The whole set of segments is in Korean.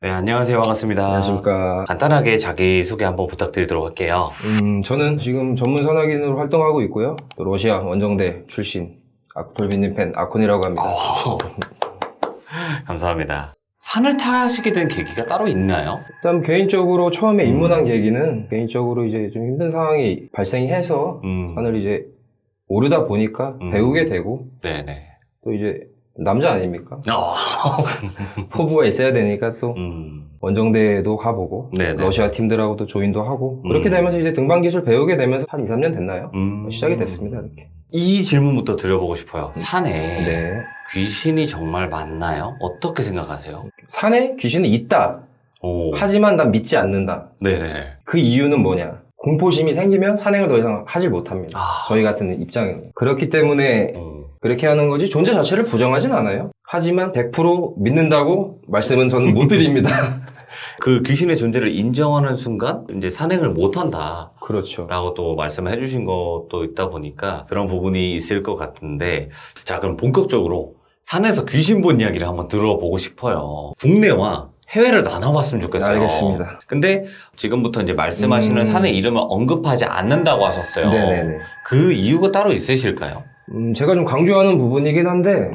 네, 안녕하세요. 반갑습니다. 안녕하십니까. 간단하게 자기소개 한번 부탁드리도록 할게요. 저는 지금 전문 산악인으로 활동하고 있고요. 또 러시아 원정대 출신 악돌비님 팬 아콘이라고 합니다. 감사합니다. 산을 타시게 된 계기가 따로 있나요? 일단 개인적으로 처음에 입문한 계기는 개인적으로 이제 좀 힘든 상황이 발생이 해서 산을 이제 오르다 보니까 배우게 되고 네네. 또 이제 남자 아닙니까? 포부가 있어야 되니까 또 원정대도 가보고 네네. 러시아 팀들하고도 조인도 하고 그렇게 되면서 이제 등반 기술 배우게 되면서 한 2, 3년 됐나요? 시작이 됐습니다. 이렇게. 이 질문부터 드려보고 싶어요. 산에 네. 귀신이 정말 많나요? 어떻게 생각하세요? 산에 귀신이 있다. 오. 하지만 난 믿지 않는다. 네네. 그 이유는 뭐냐? 공포심이 생기면 산행을 더 이상 하질 못합니다. 저희 같은 입장은. 그렇기 때문에 그렇게 하는 거지 존재 자체를 부정하진 않아요. 하지만 100% 믿는다고 말씀은 저는 못 드립니다. 그 귀신의 존재를 인정하는 순간 이제 산행을 못한다. 그렇죠. 라고 또 말씀을 해주신 것도 있다 보니까 그런 부분이 있을 것 같은데, 자, 그럼 본격적으로 산에서 귀신 본 이야기를 한번 들어보고 싶어요. 국내와 해외를 나눠봤으면 좋겠어요. 알겠습니다. 근데 지금부터 이제 말씀하시는 산의 이름을 언급하지 않는다고 하셨어요. 네네네. 그 이유가 따로 있으실까요? 제가 좀 강조하는 부분이긴 한데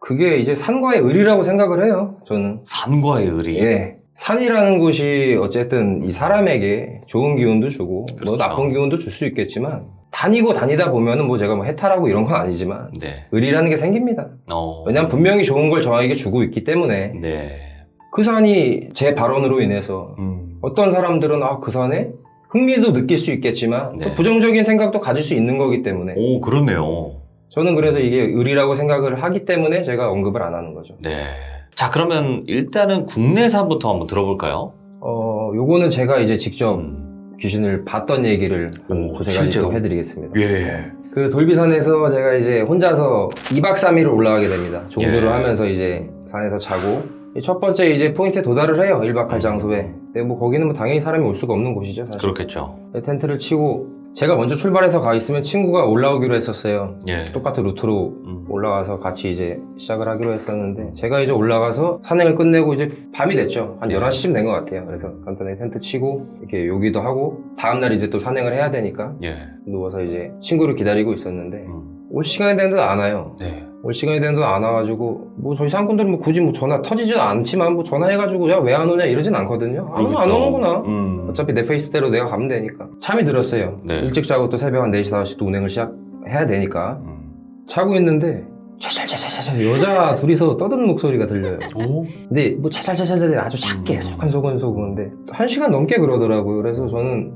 그게 이제 산과의 의리라고 생각을 해요. 저는. 산과의 의리. 예. 산이라는 곳이 어쨌든 이 사람에게 좋은 기운도 주고 그렇죠. 뭐 나쁜 기운도 줄 수 있겠지만 다니다 보면은 뭐 제가 뭐 해탈하고 이런 건 아니지만 네. 의리라는 게 생깁니다. 왜냐면 분명히 좋은 걸 저에게 주고 있기 때문에 네. 그 산이 제 발언으로 인해서 어떤 사람들은 그 산에 흥미도 느낄 수 있겠지만 네. 또 부정적인 생각도 가질 수 있는 거기 때문에 오, 그러네요. 저는 그래서 이게 의리라고 생각을 하기 때문에 제가 언급을 안 하는 거죠. 네. 자, 그러면 일단은 국내산부터 한번 들어볼까요? 요거는 제가 이제 직접 귀신을 봤던 얘기를 한 두세 가지 실제로? 또 해드리겠습니다. 예. 그 돌비산에서 제가 이제 혼자서 2박 3일을 올라가게 됩니다. 종주를 예. 하면서 이제 산에서 자고 첫 번째 이제 포인트에 도달을 해요. 1박 할 장소에. 근데 뭐 거기는 뭐 당연히 사람이 올 수가 없는 곳이죠, 사실. 그렇겠죠. 텐트를 치고 제가 먼저 출발해서 가 있으면 친구가 올라오기로 했었어요. 예. 똑같은 루트로 올라와서 같이 이제 시작을 하기로 했었는데 제가 이제 올라가서 산행을 끝내고 이제 밤이 됐죠. 한 11시쯤 된 것 같아요. 그래서 간단하게 텐트 치고 이렇게 요기도 하고 다음날 이제 또 산행을 해야 되니까 예. 누워서 이제 친구를 기다리고 있었는데 올 시간이 되는데도 안 와요. 네. 올 시간이 되는데도 안 와가지고 뭐 저희 상권들은 뭐 굳이 뭐 전화 터지지도 않지만 뭐 전화해가지고 야 왜 안 오냐 이러진 않거든요. 안 오면 안 그렇죠. 오는구나. 어차피 내 페이스대로 내가 가면 되니까. 잠이 들었어요. 네. 일찍 자고 또 새벽 한 4시, 5시 또 운행을 시작해야 되니까. 자고 있는데 차차차차차 여자 둘이서 떠드는 목소리가 들려요. 오? 근데 뭐 차차차차차 아주 작게 소근소근소근데 1시간 넘게 그러더라고요. 그래서 저는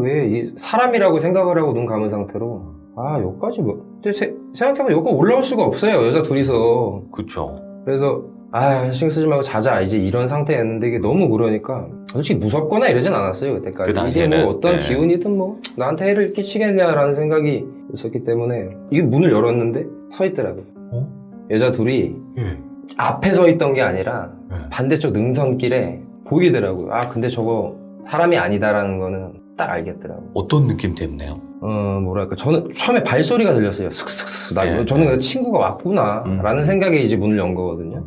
왜 사람이라고 생각을 하고 눈 감은 상태로 여기까지 뭐 근데 생각해보면 여기까지 올라올 수가 없어요. 여자 둘이서. 그쵸. 그래서 신경 쓰지 말고 자자 이제 이런 상태였는데 이게 너무 그러니까 솔직히 무섭거나 이러진 않았어요. 그때까지. 그 이게 당시에는, 뭐 어떤 네. 기운이든 뭐 나한테 해를 끼치겠냐라는 생각이 있었기 때문에 이게 문을 열었는데 서 있더라고요. 여자 둘이 예. 앞에 서 있던 게 아니라 네. 반대쪽 능선길에 보이더라고요. 근데 저거 사람이 아니다라는 거는 딱 알겠더라고요. 어떤 느낌 때문에요? 뭐랄까 저는 처음에 발소리가 들렸어요. 슥슥슥. 네. 저는 그냥 친구가 왔구나 라는 생각에 이제 문을 연 거거든요.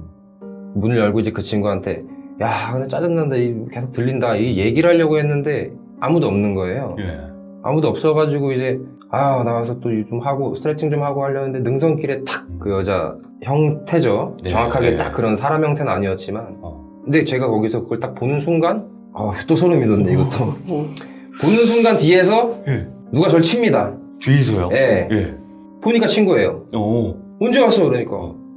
문을 열고 이제 그 친구한테 야 근데 짜증난다 계속 들린다 이 얘기를 하려고 했는데 아무도 없는 거예요. 예. 아무도 없어가지고 이제 나와서 또 좀 하고 스트레칭 좀 하고 하려는데 능선길에 탁 그 여자 형태죠. 네, 정확하게 네. 딱 그런 사람 형태는 아니었지만 근데 제가 거기서 그걸 딱 보는 순간 또 소름이 돋네 이것도. 보는 순간 뒤에서 예. 누가 저를 칩니다. 주의소요? 예. 예. 보니까 친구예요. 오. 언제 왔어? 그러니까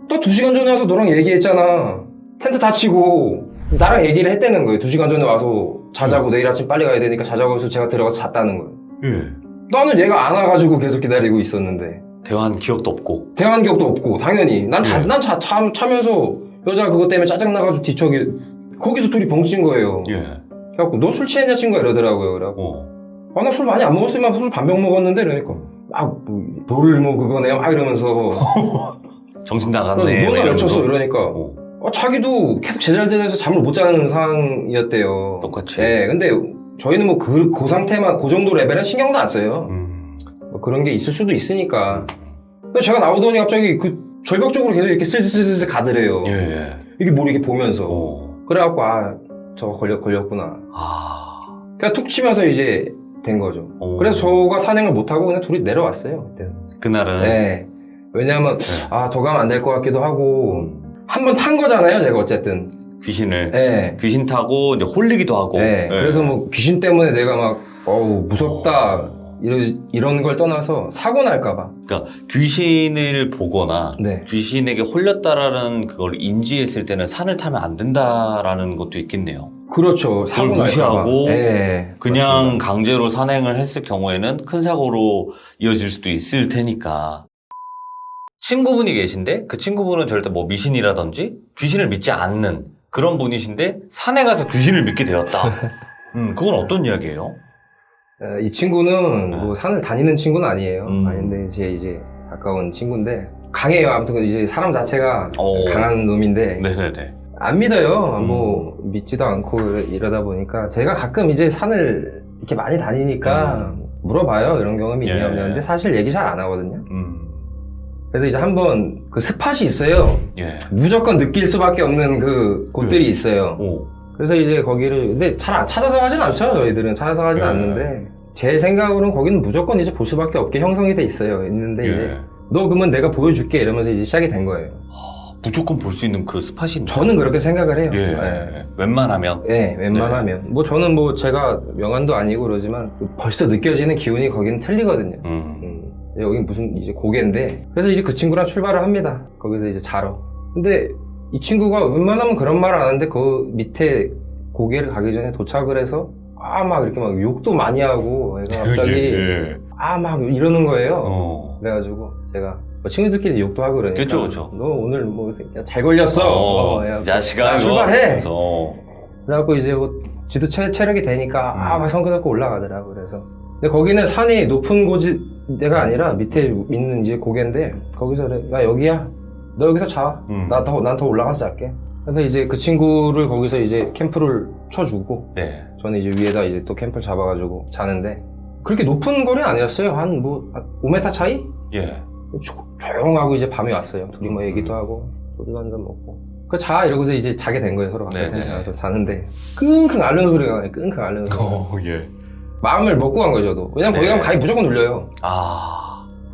너 2시간 전에 와서 너랑 얘기했잖아. 텐트 다 치고 나랑 얘기를 했다는 거예요. 2시간 전에 와서 자자고 내일 아침 빨리 가야 되니까 자자고 해서 제가 들어가서 잤다는 거예요. 예. 나는 얘가 안 와가지고 계속 기다리고 있었는데 대화한 기억도 없고. 대화한 기억도 없고 당연히 난 차면서 여자 그것 때문에 짜증나가지고 뒤척이 거기서 둘이 벙친 거예요. 예. 그래갖고 너 술 취했냐 친구야 이러더라고요. 그래갖고 나 술 많이 안 먹었으면 술 반병 먹었는데 이러니까 돌 그거네요 이러면서 정신 나갔네. 뭔가 이러면서. 외쳤어 이러니까 자기도 계속 제잘되면서 잠을 못 자는 상황이었대요. 똑같이. 네, 근데 저희는 뭐 그 상태만 그 정도 레벨은 신경도 안 써요. 뭐 그런 게 있을 수도 있으니까. 근데 제가 나오더니 갑자기 그 절벽 쪽으로 계속 이렇게 슬슬슬슬 가더래요. 예. 이게 뭘 이렇게 보면서 그래갖고 저거 걸렸구나. 그냥 툭 치면서 이제 된 거죠. 오. 그래서 저가 산행을 못하고 그냥 둘이 내려왔어요. 그때는. 그날은. 네. 왜냐하면 더 가면 안 될 것 같기도 하고 한 번 탄 거잖아요. 제가 어쨌든. 귀신을. 네. 귀신 타고 이제 홀리기도 하고. 네. 그래서 뭐 귀신 때문에 내가 막 무섭다 이런 걸 떠나서 사고 날까봐. 그러니까 귀신을 보거나 네. 귀신에게 홀렸다라는 그걸 인지했을 때는 산을 타면 안 된다라는 것도 있겠네요. 그렇죠. 사고 그걸 날까봐. 무시하고 네. 그냥 그렇습니다. 강제로 산행을 했을 경우에는 큰 사고로 이어질 수도 있을 테니까. 친구분이 계신데 그 친구분은 절대 뭐 미신이라든지 귀신을 믿지 않는 그런 분이신데 산에 가서 귀신을 믿게 되었다. 그건 어떤 이야기예요? 이 친구는 뭐 산을 다니는 친구는 아니에요. 음. 아닌데 이제 가까운 친구인데 강해요. 아무튼 이제 사람 자체가 오. 강한 놈인데 네네네. 안 믿어요. 뭐 믿지도 않고 이러다 보니까 제가 가끔 이제 산을 이렇게 많이 다니니까 물어봐요. 이런 경험이 있냐 없냐. 근데 사실 얘기 잘 안 하거든요. 그래서 이제 한번 그 스팟이 있어요. 예. 무조건 느낄 수밖에 없는 그 곳들이 있어요. 오. 그래서 이제 거기를 근데 잘 찾아서 하진 않죠. 저희들은 찾아서 하진 예. 않는데 제 생각으로는 거기는 무조건 이제 볼 수밖에 없게 형성이 돼 있어요. 있는데 이제 너 그러면 내가 보여줄게 이러면서 이제 시작이 된 거예요. 무조건 볼 수 있는 그 스팟이 저는 그렇게 생각을 해요. 예. 네. 웬만하면. 네, 웬만하면. 뭐 저는 뭐 제가 명안도 아니고 그러지만 벌써 느껴지는 기운이 거기는 틀리거든요. 여긴 무슨 이제 고개인데. 그래서 이제 그 친구랑 출발을 합니다. 거기서 이제 자러. 근데 이 친구가 웬만하면 그런 말 안 하는데 그 밑에 고개를 가기 전에 도착을 해서 막 이렇게 막 욕도 많이 하고 애가 갑자기 막 이러는 거예요. 그래가지고 제가 뭐 친구들끼리 욕도 하고 그러니까 그쵸. 너 오늘 뭐 잘 걸렸어. 이 자식아 출발해. 이거. 그래갖고 이제 뭐 지도 체력이 되니까 막 성격 잡고 올라가더라고. 그래서 근데 거기는 산이 높은 데가 아니라 밑에 있는 이제 고개인데 거기서 그래 야 여기야 너 여기서 자. 난 더 올라가서 잘게. 그래서 이제 그 친구를 거기서 이제 캠프를 쳐주고 네. 저는 이제 위에다 이제 또 캠프를 잡아가지고 자는데 그렇게 높은 거리는 아니었어요. 한 뭐 5m 차이? 예. 조용하고 이제 밤이 왔어요. 둘이 뭐 얘기도 하고 소주도 한잔 먹고 자 이러고서 이제 자게 된 거예요. 서로 같이 텐트 가서 자는데 끙끙 앓는 소리가 나요. 끙끙 앓는 소리. 예. 마음을 먹고 간 거죠. 저도. 왜냐면 거기 가면 가위 무조건 눌려요.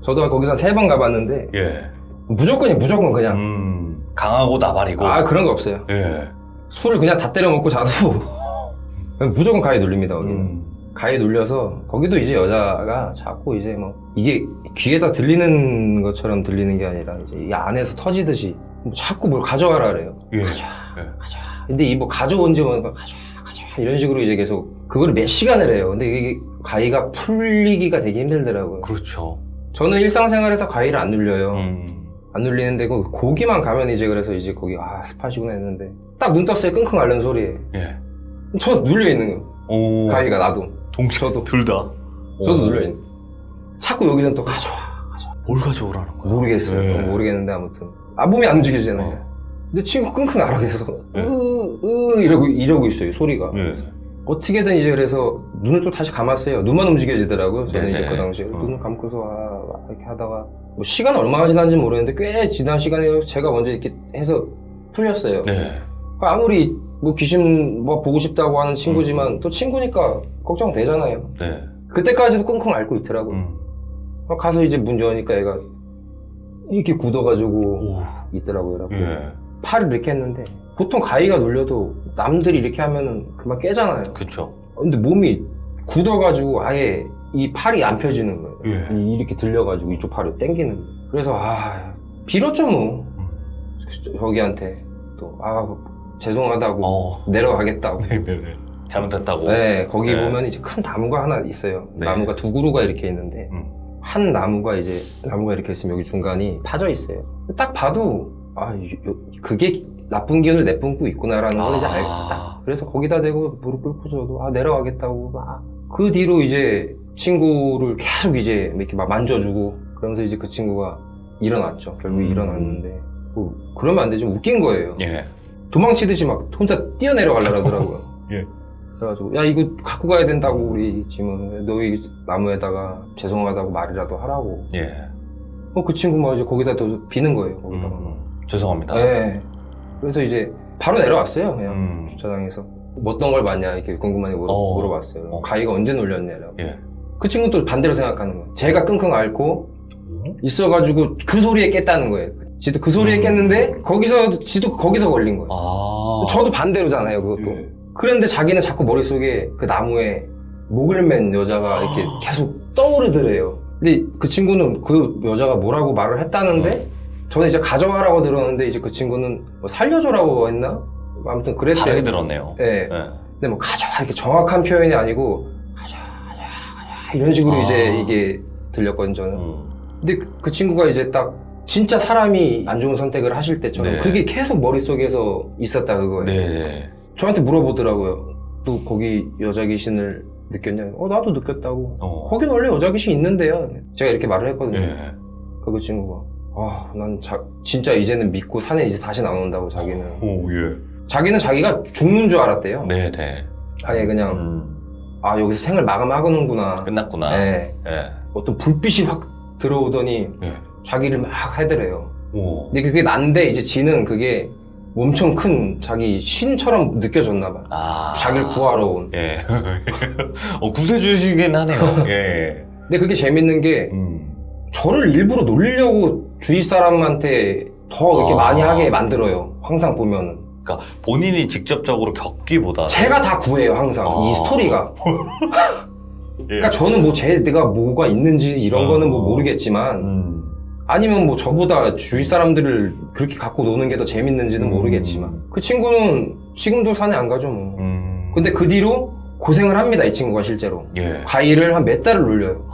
저도 거기서 3번 가봤는데 예. 무조건 그냥 강하고 나발이고. 그런 거 없어요. 예. 술을 그냥 다 때려 먹고 자도 무조건 가위 눌립니다. 거기는. 가위 눌려서 거기도 이제 여자가 자꾸 이제 뭐 이게 귀에다 들리는 것처럼 들리는 게 아니라 이제 이 안에서 터지듯이 자꾸 뭘 가져와라 그래요. 예. 가져와. 근데 이 뭐 가져온 지 뭐 가져와 이런 식으로 이제 계속 그거를 몇 시간을 해요. 근데 이게 가위가 풀리기가 되게 힘들더라고요. 그렇죠. 저는 일상생활에서 가위를 안 눌려요. 안 눌리는데 거기만 가면 이제 그래서 이제 거기 스팟이구나 했는데 딱 눈 떴어요. 끙끙 앓는 소리에. 예. 저 눌려 있는 거예요. 오. 가위가 나도. 저도 둘 다. 저도 눌려 있는. 자꾸 여기서는 또 가져와. 뭘 가져오라는 거야? 모르겠어요. 예. 모르겠는데 아무튼. 몸이 안 움직여지잖아요. 근데 친구 끙끙 앓아 계속. 이러고 있어요. 소리가. 예. 어떻게든 이제 그래서 눈을 또 다시 감았어요. 눈만 움직여지더라고요. 저는 네네. 이제 그 당시에 눈을 감고서 이렇게 하다가 뭐 시간 얼마나 지난지 모르겠는데 꽤 지난 시간에 제가 먼저 이렇게 해서 풀렸어요. 네. 아무리 뭐 귀신 뭐 보고 싶다고 하는 친구지만 또 친구니까 걱정되잖아요. 네. 그때까지도 끙끙 앓고 있더라고요. 가서 이제 문 여니까 얘가 이렇게 굳어가지고 있더라고요. 예. 팔을 이렇게 했는데 보통 가위가 눌려도 남들이 이렇게 하면은 그만 깨잖아요. 그쵸. 근데 몸이 굳어가지고 아예 이 팔이 안 펴지는 거예요. 예. 이렇게 들려가지고 이쪽 팔을 당기는 거예요. 그래서 빌었죠 뭐. 저기한테 또 죄송하다고 내려가겠다고. 네네네. 잘못했다고. 네, 거기 네. 보면 이제 큰 나무가 하나 있어요. 네. 나무가 두 그루가 이렇게 있는데 한 나무가 이렇게 있으면 여기 중간이 파져 있어요. 딱 봐도 그게 나쁜 기운을 내뿜고 있구나라는 걸 이제 알겠다. 그래서 거기다 대고 무릎 꿇고 저도 내려가겠다고 그 뒤로 이제 친구를 계속 이제 이렇게 막 만져주고 그러면서 이제 그 친구가 일어났죠. 결국 일어났는데 뭐 그러면 안 되지. 웃긴 거예요. 예. 도망치듯이 막 혼자 뛰어내려가려고 하더라고요. 예. 그래가지고 야 이거 갖고 가야 된다고 우리 짐은 너희 나무에다가 죄송하다고 말이라도 하라고. 예. 그 친구 뭐 이제 거기다 또 비는 거예요. 거기다가. 죄송합니다. 네. 그래서 이제 바로 내려왔어요. 그냥 주차장에서. 뭐 어떤 걸 봤냐 이렇게 궁금하게 물어봤어요. 가위가 언제 눌렸냐라고. 예. 그 친구는 또 반대로 생각하는 거예요. 제가 끙끙 앓고 있어가지고 그 소리에 깼다는 거예요. 지도 그 소리에 깼는데 지도 거기서 걸린 거예요. 저도 반대로잖아요, 그것도. 예. 그런데 자기는 자꾸 머릿속에 그 나무에 목을 맨 여자가 이렇게 계속 떠오르더래요. 근데 그 친구는 그 여자가 뭐라고 말을 했다는데 저는 이제 가져가라고 들었는데 이제 그 친구는 뭐 살려줘라고 했나? 아무튼 그랬대요. 다르게 들었네요. 네. 예. 근데 뭐 가져와 이렇게 정확한 표현이 아니고 가져와 이런 식으로 이제 이게 들렸거든요, 저는. 근데 그 친구가 이제 딱 진짜 사람이 안 좋은 선택을 하실 때처럼 네. 그게 계속 머릿속에서 있었다 그거예요. 네. 저한테 물어보더라고요. 또 거기 여자 귀신을 느꼈냐고. 나도 느꼈다고. 거긴 원래 여자 귀신 있는데요. 제가 이렇게 말을 했거든요. 예. 그 친구가 난 진짜 이제는 믿고 산에 이제 다시 나온다고 자기는. 오, 예. 자기는 자기가 죽는 줄 알았대요. 네네. 아예 그냥 여기서 생을 마감하는구나. 끝났구나. 네. 예. 어떤 불빛이 확 들어오더니 예. 자기를 막 하더래요. 오. 근데 그게 난데 이제 지는 그게 엄청 큰 자기 신처럼 느껴졌나 봐. 자기를 구하러 온. 예. 구세주시긴 하네요. 예. 근데 그게 재밌는 게 저를 일부러 놀리려고 주위 사람한테 더 이렇게 많이 하게 만들어요. 항상 보면은. 그러니까 본인이 직접적으로 겪기보다 제가 다 구해요, 항상. 이 스토리가. 예. 그러니까 저는 뭐 내가 뭐가 있는지 이런 거는 뭐 모르겠지만 아니면 뭐 저보다 주위 사람들을 그렇게 갖고 노는 게 더 재밌는지는 모르겠지만 그 친구는 지금도 산에 안 가죠 뭐. 근데 그 뒤로 고생을 합니다, 이 친구가 실제로. 예. 과일을 한 몇 달을 눌려요.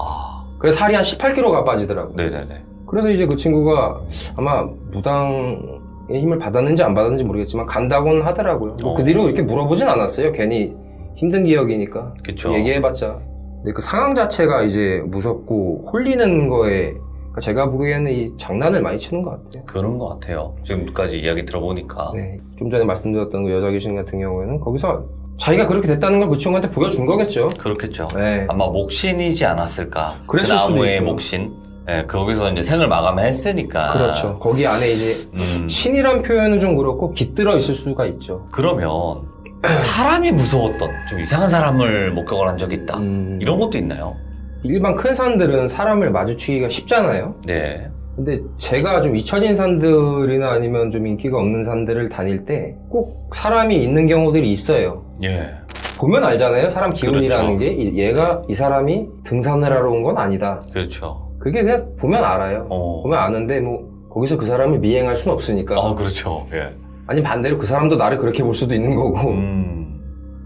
그래서 살이 한 18kg가 빠지더라고요. 네네네. 그래서 이제 그 친구가 아마 무당의 힘을 받았는지 안 받았는지 모르겠지만 간다고는 하더라고요. 그 뒤로 이렇게 물어보진 않았어요. 괜히 힘든 기억이니까. 그쵸. 얘기해봤자. 근데 그 상황 자체가 이제 무섭고 홀리는 거에 제가 보기에는 이 장난을 많이 치는 것 같아요. 그런 것 같아요. 지금까지 이야기 들어보니까. 네. 좀 전에 말씀드렸던 그 여자 귀신 같은 경우에는 거기서 자기가 그렇게 됐다는 걸 그 친구한테 보여준 거겠죠. 그렇겠죠. 네. 아마 목신이지 않았을까. 그랬을 그 수도 나무의 있고요. 목신. 예, 거기서 이제 생을 마감했으니까. 그렇죠. 거기 안에 이제 신이란 표현은 좀 그렇고 깃들어 있을 수가 있죠. 그러면 사람이 무서웠던 좀 이상한 사람을 목격을 한 적이 있다. 이런 것도 있나요? 일반 큰 산들은 사람을 마주치기가 쉽잖아요. 네. 근데 제가 좀 잊혀진 산들이나 아니면 좀 인기가 없는 산들을 다닐 때 꼭 사람이 있는 경우들이 있어요. 예. 보면 알잖아요. 사람 기운이라는 그렇죠. 게 이 사람이 등산을 하러 온 건 아니다. 그렇죠. 그게 그냥 보면 알아요. 보면 아는데 뭐 거기서 그 사람을 미행할 수는 없으니까. 그렇죠. 예. 아니 반대로 그 사람도 나를 그렇게 볼 수도 있는 거고.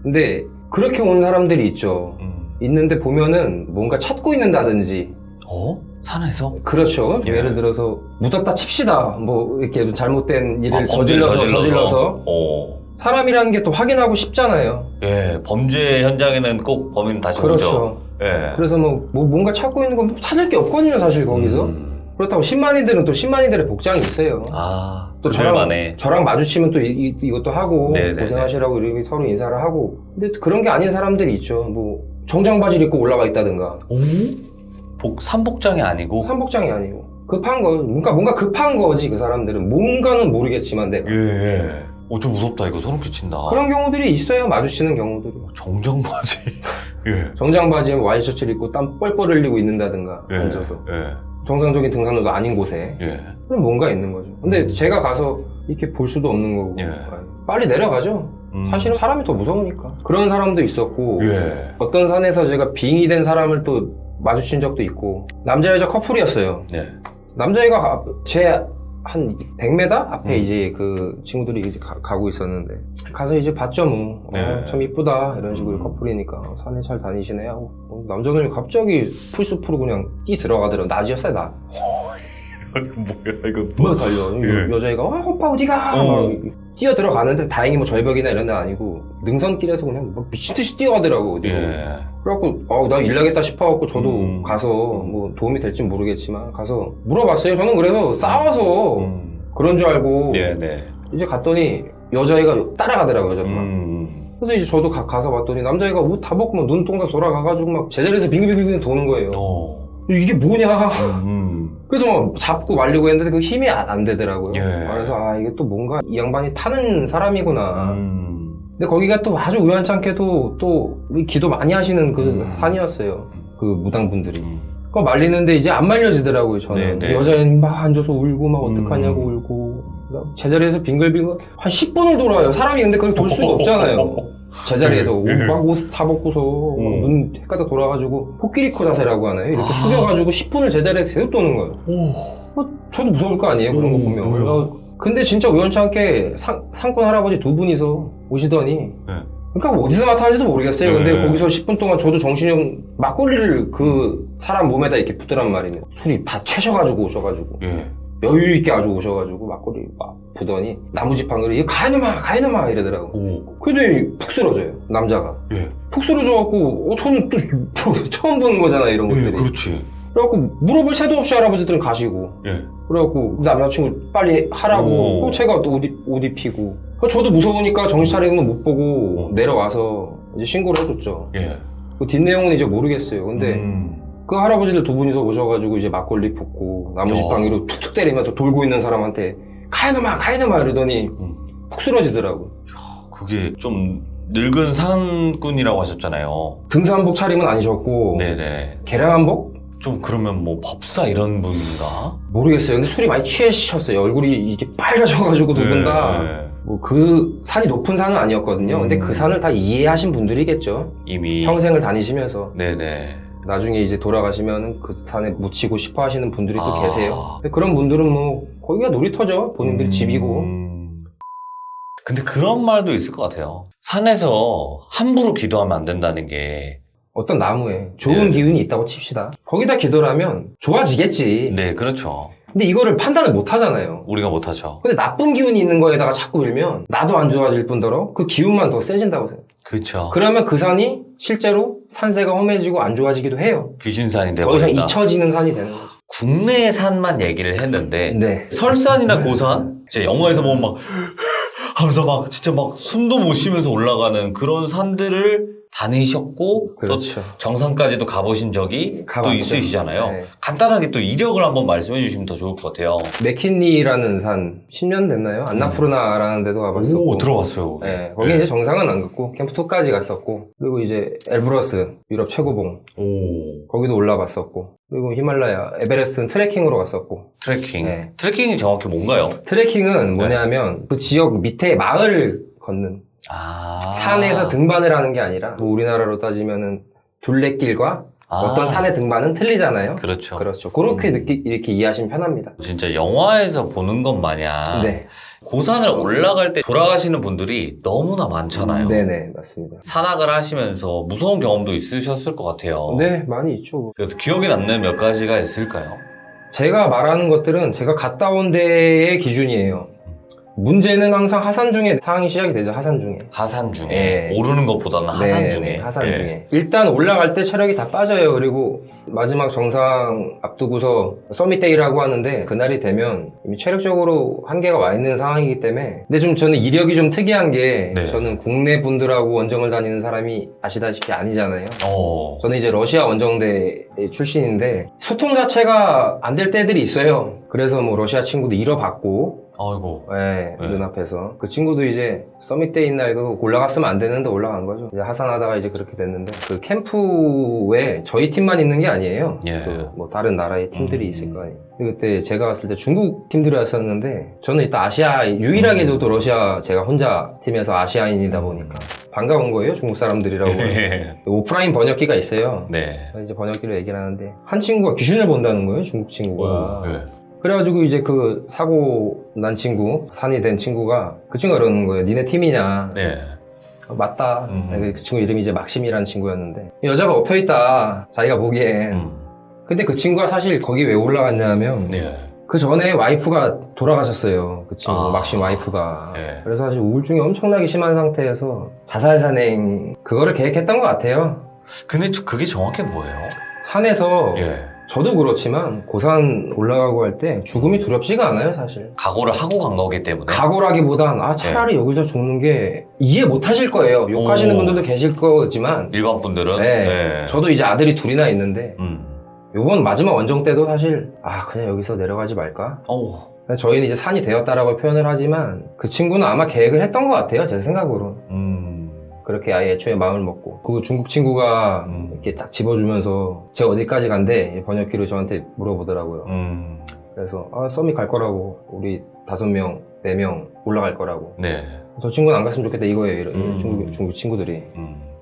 근데 그렇게 온 사람들이 있죠. 있는데 보면은 뭔가 찾고 있는다든지. 산에서? 그렇죠. 예. 예를 들어서 묻었다 칩시다. 뭐 이렇게 잘못된 일을 범죄를 저질러서. 사람이라는 게 또 확인하고 싶잖아요. 예. 범죄 현장에는 꼭 범인 다시 오죠. 그렇죠. 예. 그래서 뭐 뭔가 찾고 있는 건 찾을 게 없거든요, 사실 거기서. 그렇다고 신만이들은 또 신만이들의 복장이 있어요. 또 저랑 마주치면 또 이것도 하고 네네네. 고생하시라고 이렇게 서로 인사를 하고. 근데 그런 게 아닌 사람들이 있죠. 뭐 정장 바지를 입고 올라가 있다든가. 삼복장이 아니고? 삼복장이 아니고 급한 거. 그러니까 뭔가 급한 거지 그 사람들은. 뭔가는 모르겠지만 내가. 예. 좀 무섭다. 이거 소름 끼친다. 그런 경우들이 있어요. 마주치는 경우들이. 정장 바지. 예. 정장 바지에 와이셔츠를 입고 땀 뻘뻘 흘리고 있는다든가 예. 앉아서. 예. 정상적인 등산로도 아닌 곳에. 예. 그럼 뭔가 있는 거죠. 근데 제가 가서 이렇게 볼 수도 없는 거고. 예. 빨리 내려가죠. 사실은 사람이 더 무서우니까. 그런 사람도 있었고. 예. 어떤 산에서 제가 빙이 된 사람을 또 마주친 적도 있고. 남자 여자 커플이었어요. 예. 남자애가 제 한 100m 앞에 이제 그 친구들이 이제 가고 있었는데 가서 이제 봤죠 뭐. 참 이쁘다 이런 식으로 커플이니까 산에 잘 다니시네 하고. 남자는 갑자기 풀숲으로 그냥 뛰 들어가더라고. 낮이었어요 나. 뭐야 이거 뭐 달려. 여자애가 오빠 어디가? 막 뛰어 들어가는데 다행히 뭐 절벽이나 이런 데 아니고 능선길에서 그냥 막 미친듯이 뛰어가더라고. 어디로. 그래갖고 나 일 나겠다 싶어갖고 저도 가서 뭐 도움이 될진 모르겠지만 가서 물어봤어요. 저는 그래서 싸워서 그런 줄 알고 이제 갔더니 여자애가 따라가더라고요. 여자가. 그래서 이제 저도 가서 봤더니 남자애가 옷 다 벗고 막 눈동자 돌아가가지고 막 제자리에서 빙글빙글 도는 거예요. 이게 뭐냐. 그래서 막 잡고 말리고 했는데 그 힘이 안 되더라고요. 예. 그래서 이게 또 뭔가 이 양반이 타는 사람이구나. 근데 거기가 또 아주 우연찮게도 또 기도 많이 하시는 그 산이었어요. 그 무당분들이. 그거 말리는데 이제 안 말려지더라고요, 저는. 네네. 여자애는 막 앉아서 울고 막 어떡하냐고 울고. 제자리에서 빙글빙글 한 10분을 돌아요. 사람이 근데 그렇게 돌 수가 없잖아요. 제자리에서 막 옷 다 벗고서 눈 헷가닥 돌아가지고 코끼리코 자세라고 하나요? 이렇게 숙여가지고 10분을 제자리에서 계속 도는 거예요. 저도 무서울 거 아니에요, 그런 거 보면. 근데 진짜 우연찮게 상권 할아버지 두 분이서 오시더니 그러니까 어디서 나타난지도 모르겠어요. 근데 거기서 10분 동안 저도 정신이 막걸리를 그 사람 몸에다 이렇게 붓더란 말이에요. 술이 다 채셔가지고 오셔가지고 여유 있게 아주 오셔가지고 막걸리 막 부더니 나무지팡이를 이거 가이놈아 이러더라고. 그러더니 푹 쓰러져요, 남자가. 푹 쓰러져갖고 저는 또 처음 보는 거잖아요, 이런 것들이. 그렇지. 그래갖고 물어볼 새도 없이 할아버지들은 가시고. 그래갖고 남자친구 빨리 하라고. 또 제가 또 옷 입히고. 저도 무서우니까 정신 차리고는 못 보고 내려와서 이제 신고를 해줬죠. 그 뒷내용은 이제 모르겠어요. 근데 그 할아버지들 두 분이서 오셔가지고 이제 막걸리 붓고 나무지팡이로 툭툭 때리면서 돌고 있는 사람한테 가이놈아 이러더니 푹 쓰러지더라고. 그게 좀 늙은 산꾼이라고 하셨잖아요. 등산복 차림은 아니셨고 네네. 개량한복? 좀 그러면 뭐 법사 이런 분인가? 모르겠어요. 근데 술이 많이 취하셨어요. 얼굴이 이게 빨개져가지고 두 분 다. 뭐 그 산이 높은 산은 아니었거든요. 근데 그 산을 다 이해하신 분들이겠죠. 이미 평생을 다니시면서. 네네. 나중에 이제 돌아가시면 그 산에 묻히고 싶어 하시는 분들이 또 계세요. 근데 그런 분들은 뭐 거기가 놀이터죠. 본인들이 집이고. 근데 그런 말도 있을 것 같아요. 산에서 함부로 기도하면 안 된다는 게. 어떤 나무에 좋은 기운이 있다고 칩시다. 거기다 기도를 하면 좋아지겠지. 네, 그렇죠. 근데 이거를 판단을 못 하잖아요. 우리가 못 하죠. 근데 나쁜 기운이 있는 거에다가 자꾸 밀면 나도 안 좋아질 뿐더러 그 기운만 더 세진다고 생각해요. 그렇죠. 그러면 그 산이 실제로 산세가 험해지고 안 좋아지기도 해요. 귀신산이 되고 더 이상 잊혀지는 산이 되는 거죠. 국내 산만 얘기를 했는데 네. 설산이나 고산? 진짜 영화에서 보면 막 하면서 막 진짜 막 숨도 못 쉬면서 올라가는 그런 산들을 다니셨고 그렇죠. 또 정상까지도 가보신 적이 가봤죠. 또 있으시잖아요. 네. 간단하게 또 이력을 한번 말씀해 주시면 더 좋을 것 같아요. 맥킨리라는 산 10년 됐나요? 안나푸르나라는 데도 가봤었고. 오, 들어봤어요. 네, 거기 이제 정상은 안 갔고 캠프2까지 갔었고, 그리고 이제 엘브러스 유럽 최고봉 오, 거기도 올라봤었고, 그리고 히말라야 에베레스트는 트레킹으로 갔었고. 트레킹. 네. 트레킹이 정확히 뭔가요? 트레킹은 뭐냐면 그 지역 밑에 마을을 걷는 산에서 등반을 하는 게 아니라 뭐 우리나라로 따지면은 둘레길과 어떤 산의 등반은 틀리잖아요. 그렇죠. 그렇죠. 그렇게 이렇게 이해하시면 편합니다. 진짜 영화에서 보는 것 마냥 네. 고산을 올라갈 때 돌아가시는 분들이 너무나 많잖아요. 네네, 맞습니다. 산악을 하시면서 무서운 경험도 있으셨을 것 같아요. 네, 많이 있죠. 그래서 기억에 남는 몇 가지가 있을까요? 제가 말하는 것들은 제가 갔다 온 데의 기준이에요. 문제는 항상 하산 중에 상황이 시작이 되죠. 하산 중에. 하산 중에 네. 오르는 것보다는 하산 네, 중에. 네, 하산 예. 중에. 일단 올라갈 때 체력이 다 빠져요. 그리고 마지막 정상 앞두고서 서밋데이라고 하는데 그날이 되면 이미 체력적으로 한계가 와 있는 상황이기 때문에. 근데 좀 저는 이력이 좀 특이한 게 네. 저는 국내 분들하고 원정을 다니는 사람이 아시다시피 아니잖아요. 저는 이제 러시아 원정대 출신인데 소통 자체가 안 될 때들이 있어요. 그래서 뭐 러시아 친구도 잃어봤고, 아이고. 네, 네. 눈앞에서. 그 친구도 이제 서밋데이 날 그거 올라갔으면 안 되는데 올라간 거죠. 이제 하산하다가 이제 그렇게 됐는데, 그 캠프에 저희 팀만 있는 게 아니에요. 예. 그 뭐 다른 나라의 팀들이 있을 거 아니에요. 그때 제가 갔을 때 중국 팀들이 왔었는데, 저는 일단 아시아, 유일하게도 또 러시아 제가 혼자 팀에서 아시아인이다 보니까 반가운 거예요, 중국 사람들이라고. 오프라인 번역기가 있어요. 네. 이제 번역기로 얘기를 하는데, 한 친구가 귀신을 본다는 거예요, 중국 친구가. 네. 그래가지고 이제 그 사고 난 친구, 산이 된 친구가, 그 친구가 그러는 거예요. 니네 팀이냐? 네. 맞다. 그 친구 이름이 이제 막심이라는 친구였는데, 여자가 엎혀있다, 자기가 보기엔. 근데 그 친구가 사실 거기 왜 올라갔냐면, 네. 그 전에 와이프가 돌아가셨어요. 그 친구, 막심 와이프가. 네. 그래서 사실 우울증이 엄청나게 심한 상태에서 자살산행, 그거를 계획했던 것 같아요. 근데 그게 정확히 뭐예요? 산에서 예. 저도 그렇지만 고산 올라가고 할 때 죽음이 두렵지가 않아요, 사실. 각오를 하고 간 거기 때문에. 각오라기보단 차라리 여기서 죽는 게 이해 못 하실 거예요. 욕하시는 오. 분들도 계실 거지만 일반 분들은. 네. 저도 이제 아들이 둘이나 있는데 요번 마지막 원정 때도 사실 그냥 여기서 내려가지 말까? 저희는 이제 산이 되었다라고 표현을 하지만 그 친구는 아마 계획을 했던 것 같아요, 제 생각으로. 그렇게 아예 애초에 마음을 먹고 그 중국 친구가 이렇게 딱 집어주면서 제가 어디까지 간대 번역기로 저한테 물어보더라고요. 그래서 썸이 갈 거라고 우리 5명, 4명 올라갈 거라고. 네. 저 친구는 안 갔으면 좋겠다 이거예요, 이런 중국 친구들이.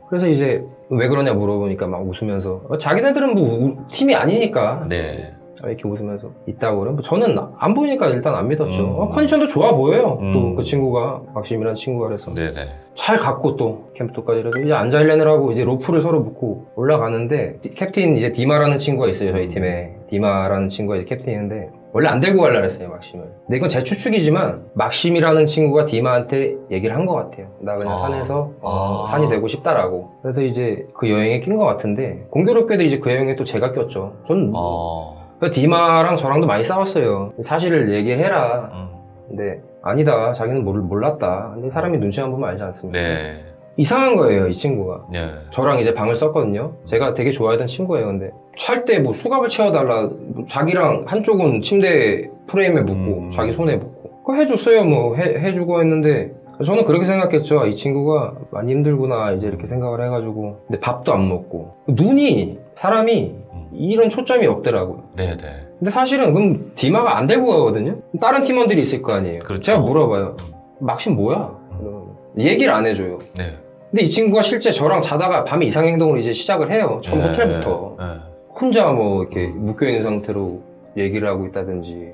그래서 이제 왜 그러냐 물어보니까 막 웃으면서 자기네들은 뭐 팀이 아니니까 네. 이렇게 웃으면서 있다고 그래. 저는 안 보이니까 일단 안 믿었죠. 컨디션도 좋아 보여요. 또 그 친구가 박심이라는 친구가 그래서 네네. 잘 갔고 또 캠프도까지 그래서 이제 앉아일래느라고 이제 로프를 서로 묶고 올라가는데 캡틴 이제 디마라는 친구가 있어요, 저희 팀에. 디마라는 친구가 이제 캡틴인데 원래 안 데리고 가려고 했어요, 막심을. 근데 이건 제 추측이지만 막심이라는 친구가 디마한테 얘기를 한 것 같아요. 나 그냥 산에서 산이 되고 싶다라고. 그래서 이제 그 여행에 낀 것 같은데 공교롭게도 이제 그 여행에 또 제가 꼈죠. 전 디마랑 저랑도 많이 싸웠어요. 사실을 얘기해라. 근데 아니다, 자기는 몰랐다. 근데 사람이 눈치만 보면 알지 않습니까? 네. 이상한 거예요, 이 친구가. 네. 저랑 이제 방을 썼거든요. 제가 되게 좋아하던 친구예요. 근데 찰 때 뭐 수갑을 채워달라, 자기랑 한쪽은 침대 프레임에 묶고 자기 손에 묶고 그거 해줬어요. 뭐 해주고 했는데 저는 그렇게 생각했죠. 이 친구가 많이 힘들구나 이제 이렇게 생각을 해가지고. 근데 밥도 안 먹고 사람이 이런 초점이 없더라고요. 네네. 근데 사실은 그럼 디마가 안 데리고 가거든요. 다른 팀원들이 있을 거 아니에요. 그렇죠. 제가 물어봐요. 막심 뭐야? 얘기를 안 해줘요. 네. 근데 이 친구가 실제 저랑 자다가 밤에 이상행동을 이제 시작을 해요. 처음 호텔부터. 혼자 뭐 이렇게 묶여있는 상태로 얘기를 하고 있다든지.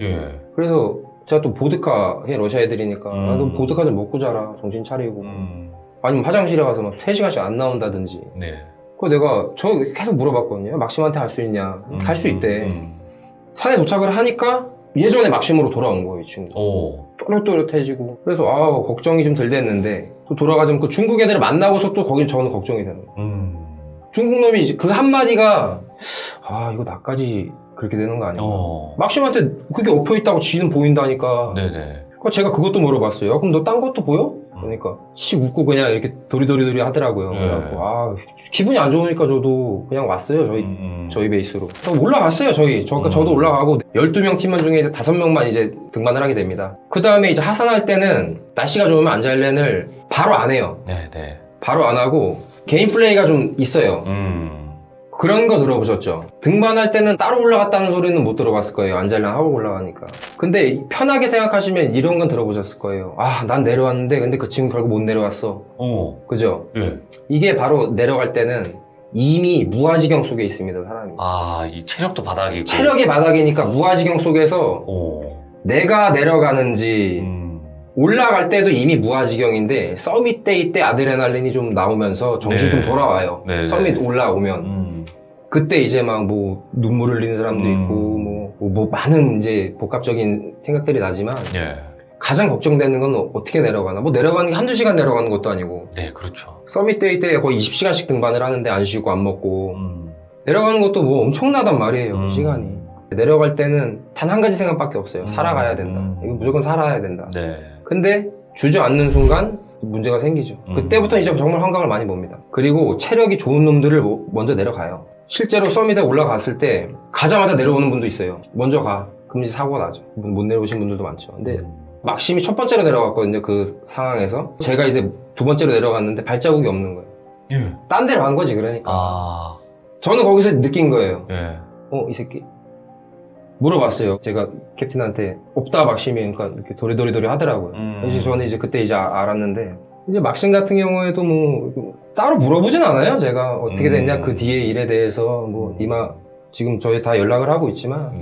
그래서 제가 또 보드카 해, 러시아 애들이니까 너 보드카 좀 먹고 자라, 정신 차리고. 아니면 화장실에 가서 막 3시간씩 안 나온다든지. 네. 그거 내가 계속 물어봤거든요. 막심한테 할 수 있냐? 할 수 있대. 산에 도착을 하니까 예전에 막심으로 돌아온 거예요, 이 친구. 또렷또렷해지고. 그래서 걱정이 좀 덜 됐는데 또 돌아가자면 그 중국 애들을 만나고서 또 거기 저는 걱정이 되는 거예요. 중국 놈이 이제 그 한마디가 이거 나까지 그렇게 되는 거 아닌가. 막심한테 그게 엎혀있다고 지는 보인다니까. 네네. 제가 그것도 물어봤어요. 그럼 너 딴 것도 보여? 그러니까 씩 웃고 그냥 이렇게 도리도리 하더라고요. 그래갖고 기분이 안 좋으니까 저도 그냥 왔어요. 저희 베이스로 올라갔어요. 저도 올라가고 12명 팀원 중에 이제 5명만 이제 등반을 하게 됩니다. 그 다음에 이제 하산할 때는 날씨가 좋으면 안자일렌을 바로 안 해요. 네네. 바로 안 하고 개인 플레이가 좀 있어요. 그런 거 들어보셨죠? 등반할 때는 따로 올라갔다는 소리는 못 들어봤을 거예요. 안자일렌 하고 올라가니까. 근데 편하게 생각하시면 이런 건 들어보셨을 거예요. 난 내려왔는데 근데 그 친구 결국 못 내려왔어. 그죠? 이게 바로 내려갈 때는 이미 무아지경 속에 있습니다, 사람이. 이 체력도 바닥이고. 체력이 바닥이니까 무아지경 속에서 내가 내려가는지 올라갈 때도 이미 무아지경인데 서밋 때 이때 아드레날린이 좀 나오면서 정신이 좀 돌아와요. 서밋 올라오면 그때 이제 막 뭐 눈물 흘리는 사람도 있고 뭐 많은 이제 복합적인 생각들이 나지만 가장 걱정되는 건 어떻게 내려가나. 뭐 내려가는 게 한두 시간 내려가는 것도 아니고. 네, 그렇죠. 서밋 데이 때 거의 20시간씩 등반을 하는데 안 쉬고 안 먹고 내려가는 것도 뭐 엄청나단 말이에요. 시간이. 내려갈 때는 단 한 가지 생각밖에 없어요. 살아가야 된다. 이거 무조건 살아야 된다. 네. 근데 주저앉는 순간 문제가 생기죠. 그때부터 이제 정말 환각을 많이 봅니다. 그리고 체력이 좋은 놈들을 먼저 내려가요. 실제로 서밋에 올라갔을 때 가자마자 내려오는 분도 있어요. 먼저 가. 금지 사고가 나죠. 못 내려오신 분들도 많죠. 근데 막심이 첫 번째로 내려갔거든요. 그 상황에서. 제가 이제 두 번째로 내려갔는데 발자국이 없는 거예요. 딴 데로 간 거지, 그러니까. 저는 거기서 느낀 거예요. 이 새끼. 물어봤어요. 제가 캡틴한테 없다 막심이. 그러니까 이렇게 도리도리 하더라고요. 그래서 저는 이제 그때 이제 알았는데 이제 막심 같은 경우에도 뭐 따로 물어보진 않아요. 제가 어떻게 됐냐 그 뒤에 일에 대해서 뭐 디마 지금 저희 다 연락을 하고 있지만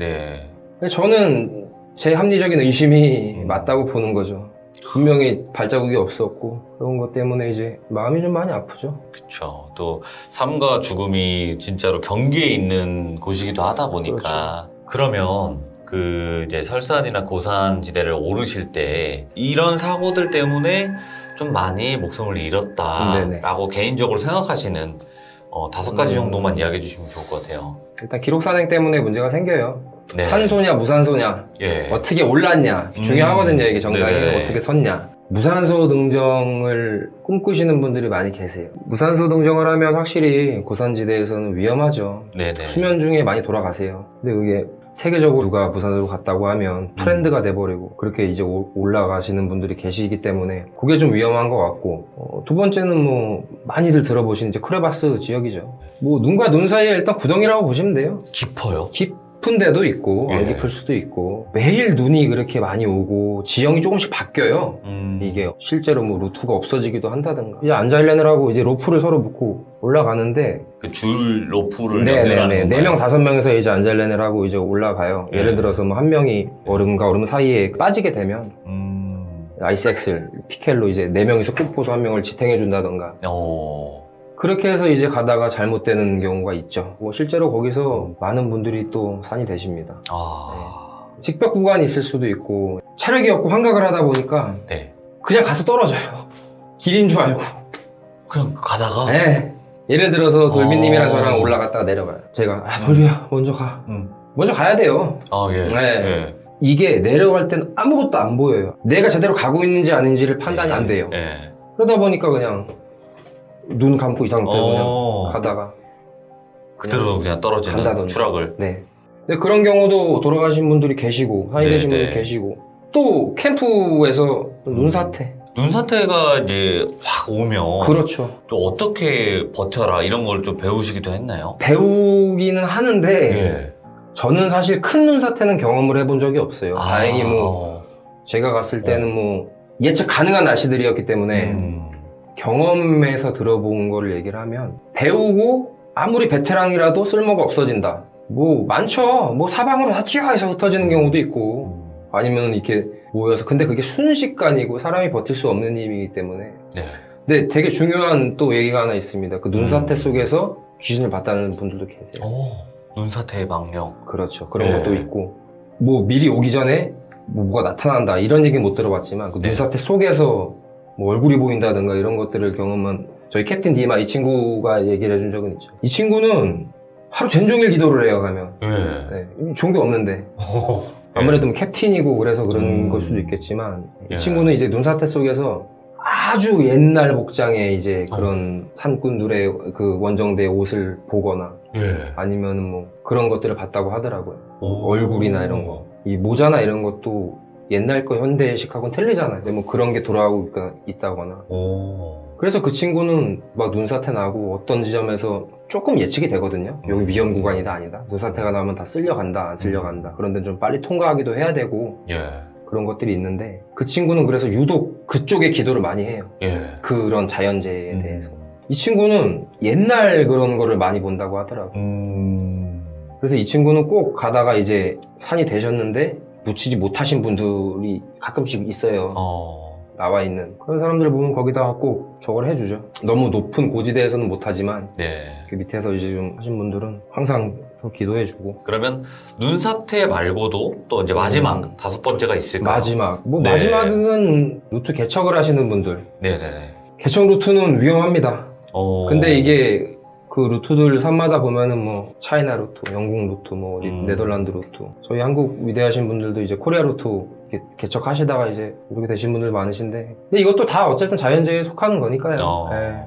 저는 제 합리적인 의심이 맞다고 보는 거죠. 분명히 발자국이 없었고 그런 것 때문에 이제 마음이 좀 많이 아프죠. 그렇죠. 또 삶과 죽음이 진짜로 경계에 있는 곳이기도 하다 보니까. 그러면 그 이제 설산이나 고산 지대를 오르실 때 이런 사고들 때문에 좀 많이 목숨을 잃었다라고 개인적으로 생각하시는 5가지 정도만 이야기해 주시면 좋을 것 같아요. 일단 기록 산행 때문에 문제가 생겨요. 산소냐 무산소냐 어떻게 올랐냐 중요하거든요. 이게 정상에 어떻게 섰냐. 무산소 등정을 꿈꾸시는 분들이 많이 계세요. 무산소 등정을 하면 확실히 고산지대에서는 위험하죠. 네네. 수면 중에 많이 돌아가세요. 근데 그게 세계적으로 누가 무산소로 갔다고 하면 트렌드가 돼버리고 그렇게 이제 올라가시는 분들이 계시기 때문에 그게 좀 위험한 것 같고, 두 번째는 뭐 많이들 들어보신 이제 크레바스 지역이죠. 뭐 눈과 눈 사이에 일단 구덩이라고 보시면 돼요. 깊어요? 깊은 데도 있고 안 예. 깊을 수도 있고 매일 눈이 그렇게 많이 오고 지형이 조금씩 바뀌어요. 이게 실제로 뭐 루트가 없어지기도 한다든가. 이제 안자일렌을 이제 로프를 서로 묶고 올라가는데, 그 줄 로프를 연결하는 건가요? 4명, 5명에서 이제 안자일렌을 하고 이제 올라가요. 예. 예를 들어서 뭐 한 명이 얼음과 얼음 사이에 빠지게 되면 아이스 엑셀, 피켈로 이제 4명이서 꽂고서 한 명을 지탱해 준다던가. 그렇게 해서 이제 가다가 잘못되는 경우가 있죠. 뭐 실제로 거기서 많은 분들이 또 산이 되십니다. 직벽 구간이 있을 수도 있고, 체력이 없고 환각을 하다 보니까 네. 그냥 가서 떨어져요. 길인 줄 알고. 그냥 가다가? 네. 예를 들어서 돌비님이랑 저랑 올라갔다가 내려가요. 제가 돌비야 먼저 가. 먼저 가야 돼요. 예. 네. 예. 이게 내려갈 땐 아무것도 안 보여요. 내가 제대로 가고 있는지 아닌지를 판단이 안 돼요. 예. 그러다 보니까 그냥 눈 감고 이 상태로 그냥 가다가 그대로 그냥 떨어지는 간다든지. 추락을. 네. 근데 그런 경우도 돌아가신 분들이 계시고 산이 네, 되신 네. 분들이 계시고, 또 캠프에서 눈사태. 눈사태가 이제 확 오면 그렇죠. 또 어떻게 버텨라 이런 걸 좀 배우시기도 했나요? 배우기는 하는데 예. 저는 사실 큰 눈사태는 경험을 해본 적이 없어요. 다행히 뭐 제가 갔을 때는 뭐 예측 가능한 날씨들이었기 때문에 경험에서 들어본 거를 얘기를 하면, 배우고 아무리 베테랑이라도 쓸모가 없어진다. 뭐 많죠. 뭐 사방으로 다 튀어 해서 흩어지는 경우도 있고, 아니면 이렇게 모여서. 근데 그게 순식간이고 사람이 버틸 수 없는 힘이기 때문에. 네. 근데 되게 중요한 또 얘기가 하나 있습니다. 그 눈사태 속에서 귀신을 봤다는 분들도 계세요. 눈사태의 망령. 그렇죠. 그런 네. 것도 있고, 뭐 미리 오기 전에 뭐가 나타난다 이런 얘기는 못 들어봤지만, 그 네. 눈사태 속에서 뭐 얼굴이 보인다든가 이런 것들을 경험한 저희 캡틴 디마 이 친구가 얘기를 해준 적은 있죠. 이 친구는 하루 종일 기도를 해요, 가면. 예. 네, 종교 없는데. 아무래도 뭐 캡틴이고 그래서 그런 걸 수도 있겠지만, 이 예. 친구는 이제 눈사태 속에서 아주 옛날 복장의 이제 그런 산꾼들의 그 원정대 옷을 보거나 예. 아니면 뭐 그런 것들을 봤다고 하더라고요. 얼굴이나 이런 거. 이 모자나 이런 것도 옛날 거 현대식하고는 틀리잖아요. 근데 뭐 그런 게 돌아오고 있다거나. 그래서 그 친구는 막 눈사태 나고 어떤 지점에서 조금 예측이 되거든요. 여기 위험 구간이다 아니다. 눈사태가 나면 다 쓸려간다 안 쓸려간다. 그런데 좀 빨리 통과하기도 해야 되고 예. 그런 것들이 있는데, 그 친구는 그래서 유독 그쪽에 기도를 많이 해요. 예. 그런 자연재해에 대해서. 이 친구는 옛날 그런 거를 많이 본다고 하더라고요. 그래서 이 친구는 꼭 가다가 이제 산이 되셨는데 놓치지 못하신 분들이 가끔씩 있어요. 나와 있는 그런 사람들을 보면 거기다가 꼭 저걸 해주죠. 너무 높은 고지대에서는 못하지만 네. 그 밑에서 이제 좀 하신 분들은 항상 좀 기도해주고. 그러면 눈사태 말고도 또 이제 마지막 5번째가 있을까요? 마지막 뭐 네. 마지막은 루트 개척을 하시는 분들. 네네네. 개척 루트는 위험합니다. 근데 이게 그 루트들 산마다 보면은 뭐 차이나 루트, 영국 루트, 뭐 어디 네덜란드 루트, 저희 한국 위대하신 분들도 이제 코리아 루트 개척하시다가 이제 이렇게 되신 분들 많으신데, 근데 이것도 다 어쨌든 자연재해에 속하는 거니까요. 네.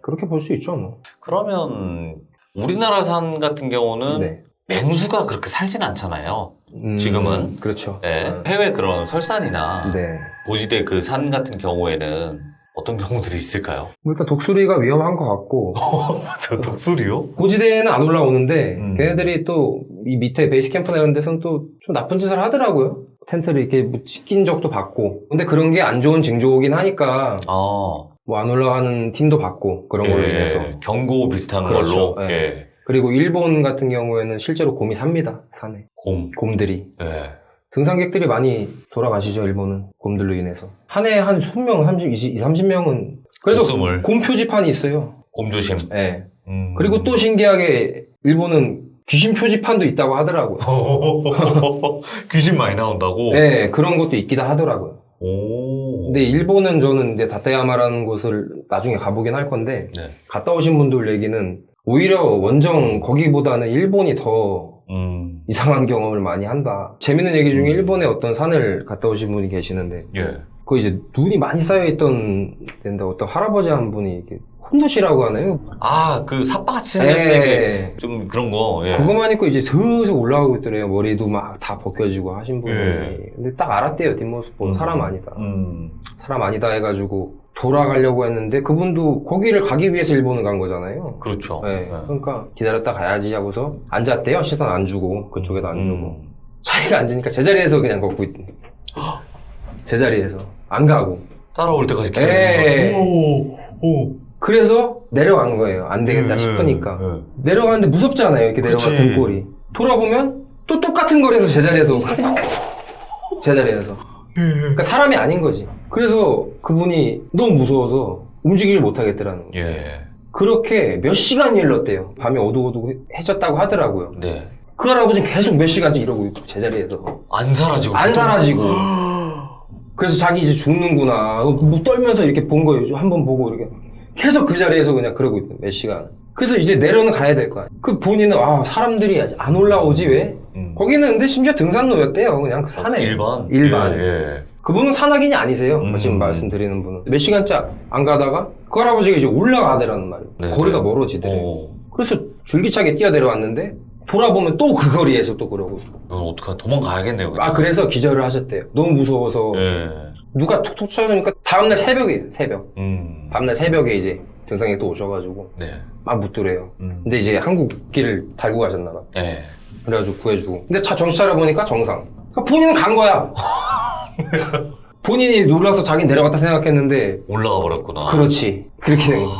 그렇게 볼 수 있죠, 뭐. 그러면 우리나라 산 같은 경우는 네. 맹수가 그렇게 살진 않잖아요. 지금은. 그렇죠. 네. 해외 그런 설산이나 네. 고지대 그 산 같은 경우에는 어떤 경우들이 있을까요? 일단 독수리가 위험한 것 같고. 저 독수리요? 고지대에는 안 올라오는데 걔네들이 또 이 밑에 베이스 캠프나 이런 데서는 또 좀 나쁜 짓을 하더라고요. 텐트를 이렇게 뭐 찢긴 적도 봤고. 근데 그런 게 안 좋은 징조긴 하니까 뭐 안 올라가는 팀도 봤고, 그런 걸로 인해서. 경고 비슷한 그렇죠. 걸로. 예. 예. 그리고 일본 같은 경우에는 실제로 곰이 삽니다, 산에. 곰들이. 예. 등산객들이 많이 돌아가시죠, 일본은. 곰들로 인해서. 한 해에 한 20명, 30명은. 그래서 목숨을. 곰 표지판이 있어요. 곰 조심. 예. 그리고 또 신기하게 일본은 귀신 표지판도 있다고 하더라고요. 귀신 많이 나온다고? 네, 그런 것도 있기도 하더라고요. 근데 일본은 저는 이제 다테야마라는 곳을 나중에 가보긴 할 건데, 네. 갔다 오신 분들 얘기는 오히려 원정 거기보다는 일본이 더 이상한 경험을 많이 한다. 재밌는 얘기 중에 일본에 어떤 산을 갔다 오신 분이 계시는데, 예. 그 이제 눈이 많이 쌓여있던 데인데 어떤 할아버지 한 분이 이렇게 혼도시라고 하나요? 아, 그 삿바같이 생겼는데 예. 좀 그런 거. 예. 그거만 입고 이제 슬슬 올라가고 있더래요. 머리도 막 다 벗겨지고 하신 분이. 예. 근데 딱 알았대요. 뒷모습 보고 사람 아니다. 음. 사람 아니다 해가지고 돌아가려고 했는데 그분도 거기를 가기 위해서 일본을 간 거잖아요. 그렇죠. 네. 예. 그러니까 기다렸다 가야지 하고서 앉았대요. 시선 안 주고 그쪽에도 안 주고. 음. 자기가 앉으니까 제자리에서 그냥 걷고 있대. 제자리에서 안 가고. 따라올 때까지 예. 기다리는 거. 오. 그래서 내려간 거예요. 안 되겠다 싶으니까. 내려가는데 무섭잖아요. 이렇게 내려가 그치. 등골이. 돌아보면 또 똑같은 거리에서 제자리에서 제자리에서. 그러니까 사람이 아닌 거지. 그래서 그분이 너무 무서워서 움직이질 못하겠더라는 거예요. 예. 그렇게 몇 시간이 흘렀대요. 밤이 어두워졌다고 하더라고요. 네. 그 할아버지는 계속 몇 시간째 이러고 있고 제자리에서 안 사라지고. 안 사라지고. 그래서 자기 이제 죽는구나. 뭐 떨면서 이렇게 본 거예요. 한번 보고 이렇게 계속 그 자리에서 그냥 그러고 있고 몇 시간. 그래서 이제 내려는 가야 될 거야. 그 본인은 사람들이 아직 안 올라오지 왜? 거기는 근데 심지어 등산로였대요. 그냥 그 산에. 일반. 일반. 예, 예. 그분은 산악인이 아니세요. 지금 말씀드리는 분은. 몇 시간째 안 가다가 그 할아버지가 이제 올라가더라는 말이에요. 네, 거리가 네. 멀어지더래요. 오. 그래서 줄기차게 뛰어 내려왔는데 돌아보면 또 그 거리에서 또 그러고. 어떡하 도망가야겠네요. 그냥. 그래서 기절을 하셨대요. 너무 무서워서. 예. 누가 툭툭 쳐주니까 다음날 새벽이에요. 새벽. 음. 다음날 새벽에 이제 등산객 또 오셔가지고 네. 막 묻더래요. 근데 이제 한국 길을 달고 가셨나봐. 예. 그래가지고 구해주고. 근데 정신 차려보니까 정상. 그러니까 본인은 간 거야. 본인이 놀라서 자기 내려갔다 생각했는데 올라가 버렸구나. 그렇지. 그렇게 된 거야.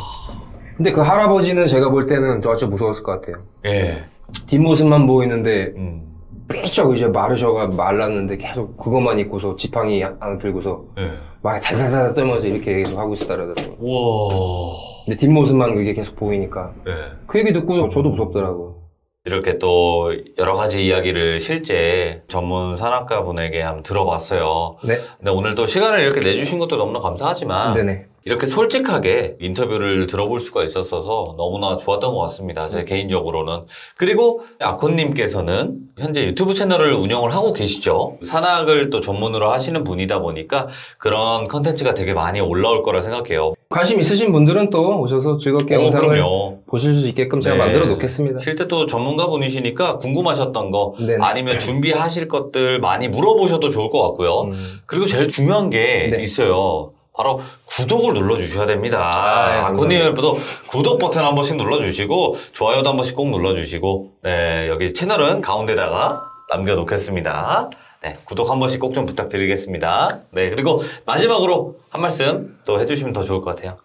근데 그 할아버지는 제가 볼 때는 진짜 무서웠을 것 같아요. 예. 뒷모습만 보이는데 음. 삐쩍 이제 마르셔가 말랐는데 계속 그것만 입고서 지팡이 하나 들고서 예. 막 달달달 떨면서 이렇게 계속 하고 있었다 그러더라고요. 우와. 근데 뒷모습만 그게 계속 보이니까 예. 그 얘기 듣고 저도 무섭더라고요. 이렇게 또 여러 가지 이야기를 실제 전문 산악가 분에게 한번 들어봤어요. 네. 근데 오늘 또 시간을 이렇게 내주신 것도 너무나 감사하지만 네네. 이렇게 솔직하게 인터뷰를 들어볼 수가 있었어서 너무나 좋았던 것 같습니다. 제 개인적으로는. 그리고 아코님께서는 현재 유튜브 채널을 운영을 하고 계시죠. 산악을 또 전문으로 하시는 분이다 보니까 그런 컨텐츠가 되게 많이 올라올 거라 생각해요. 관심 있으신 분들은 또 오셔서 즐겁게 영상을 그럼요. 보실 수 있게끔 제가 네. 만들어 놓겠습니다. 실제 또 전문가 분이시니까 궁금하셨던 거 네네. 아니면 준비하실 것들 많이 물어보셔도 좋을 것 같고요. 그리고 제일 중요한 게 네. 있어요. 바로 구독을 눌러주셔야 됩니다. 감사합니다. 아코님도 구독 버튼 한 번씩 눌러주시고 좋아요도 한 번씩 꼭 눌러주시고 네, 여기 채널은 가운데다가 남겨놓겠습니다. 네, 구독 한 번씩 꼭 좀 부탁드리겠습니다. 네, 그리고 마지막으로 한 말씀 또 해주시면 더 좋을 것 같아요.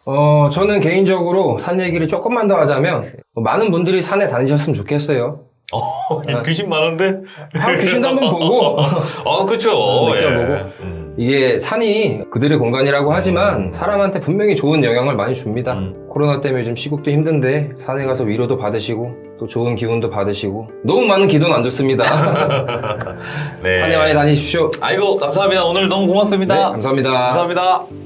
저는 개인적으로 산 얘기를 조금만 더 하자면 많은 분들이 산에 다니셨으면 좋겠어요. 귀신 많은데? 귀신도 한번 보고 그쵸. 느껴보고. 예. 이게 산이 그들의 공간이라고 하지만 사람한테 분명히 좋은 영향을 많이 줍니다. 코로나 때문에 좀 시국도 힘든데 산에 가서 위로도 받으시고 또 좋은 기운도 받으시고 너무 많은 기도는 안 좋습니다. 네. 산에 많이 다니십시오. 아이고, 감사합니다. 오늘 너무 고맙습니다. 네, 감사합니다. 감사합니다.